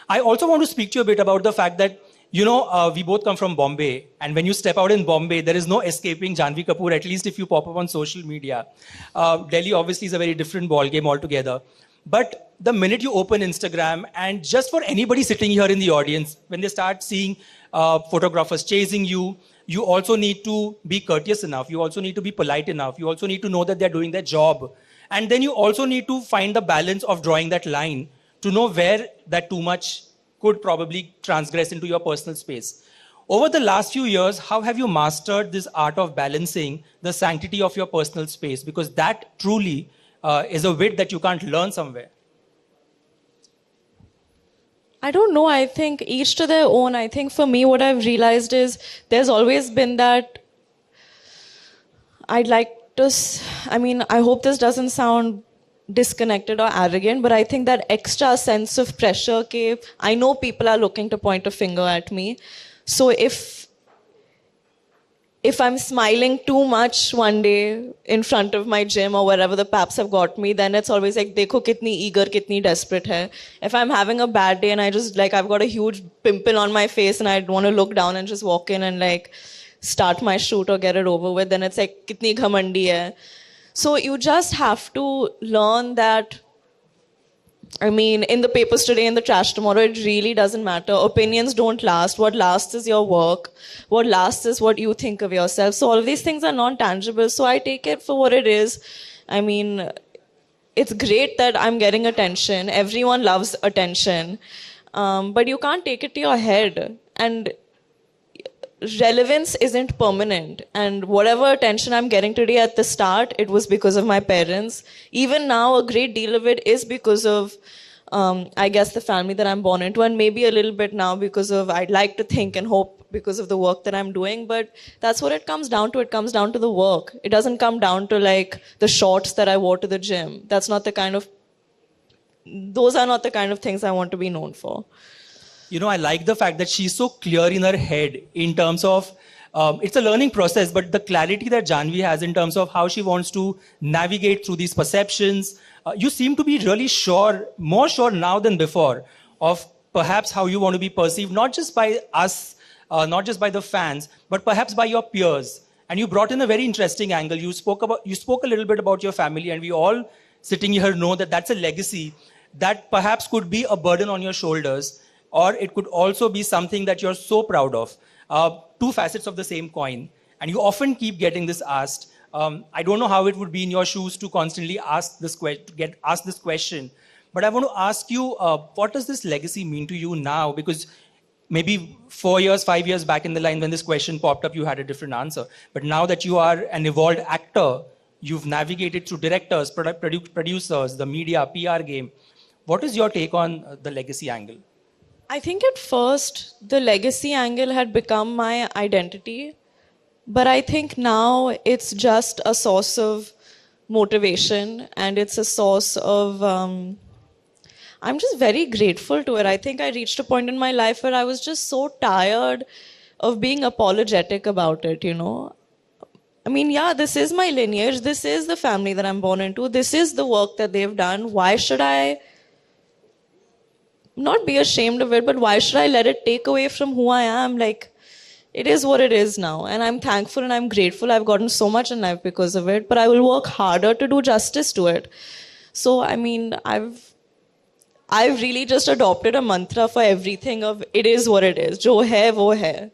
I also want to speak to you a bit about the fact that, we both come from Bombay. And when you step out in Bombay, there is no escaping Jahnvi Kapoor, at least if you pop up on social media. Delhi obviously is a very different ballgame altogether. But the minute you open Instagram, and just for anybody sitting here in the audience, when they start seeing photographers chasing you, you also need to be courteous enough. You also need to be polite enough. You also need to know that they're doing their job. And then you also need to find the balance of drawing that line to know where that too much could probably transgress into your personal space. Over the last few years, how have you mastered this art of balancing the sanctity of your personal space? Because that truly is a wit that you can't learn somewhere. I don't know. I think each to their own. I think for me, what I've realized is there's always been that I hope this doesn't sound disconnected or arrogant, but I think that extra sense of pressure, I know people are looking to point a finger at me. So if I'm smiling too much one day in front of my gym or wherever the paps have got me, then it's always like, dekho kitni eager, kitni desperate hai. If I'm having a bad day and I've got a huge pimple on my face and I want to look down and just walk in and start my shoot or get it over with, then it's like, kitni ghamandi hai. So you just have to learn that, in the papers today, in the trash tomorrow, it really doesn't matter. Opinions don't last. What lasts is your work. What lasts is what you think of yourself. So all of these things are non-tangible. So I take it for what it is. It's great that I'm getting attention. Everyone loves attention. But you can't take it to your head. And relevance isn't permanent, and whatever attention I'm getting today at the start, it was because of my parents. Even now, a great deal of it is because of, the family that I'm born into, and maybe a little bit now because of, I'd like to think and hope because of the work that I'm doing, but that's what it comes down to. It comes down to the work. It doesn't come down to the shorts that I wore to the gym. Those are not the kind of things I want to be known for. I like the fact that she's so clear in her head in terms of, it's a learning process, but the clarity that Janhvi has in terms of how she wants to navigate through these perceptions. You seem to be really sure, more sure now than before, of perhaps how you want to be perceived, not just by us, not just by the fans, but perhaps by your peers. And you brought in a very interesting angle. You spoke a little bit about your family, and we all sitting here know that that's a legacy that perhaps could be a burden on your shoulders, or it could also be something that you're so proud of. Two facets of the same coin. And you often keep getting this asked. I don't know how it would be in your shoes to constantly get asked this question. But I want to ask you, what does this legacy mean to you now? Because maybe 4 years, 5 years back in the line when this question popped up, you had a different answer. But now that you are an evolved actor, you've navigated through directors, producers, the media, PR game. What is your take on the legacy angle? I think at first, the legacy angle had become my identity. But I think now it's just a source of motivation, and it's a source of... I'm just very grateful to it. I think I reached a point in my life where I was just so tired of being apologetic about it, this is my lineage. This is the family that I'm born into. This is the work that they've done. Why should I not be ashamed of it, but why should I let it take away from who I am? It is what it is now. And I'm thankful and I'm grateful. I've gotten so much in life because of it, but I will work harder to do justice to it. So, I've really just adopted a mantra for everything of it is what it is. Jo hai, wo hai.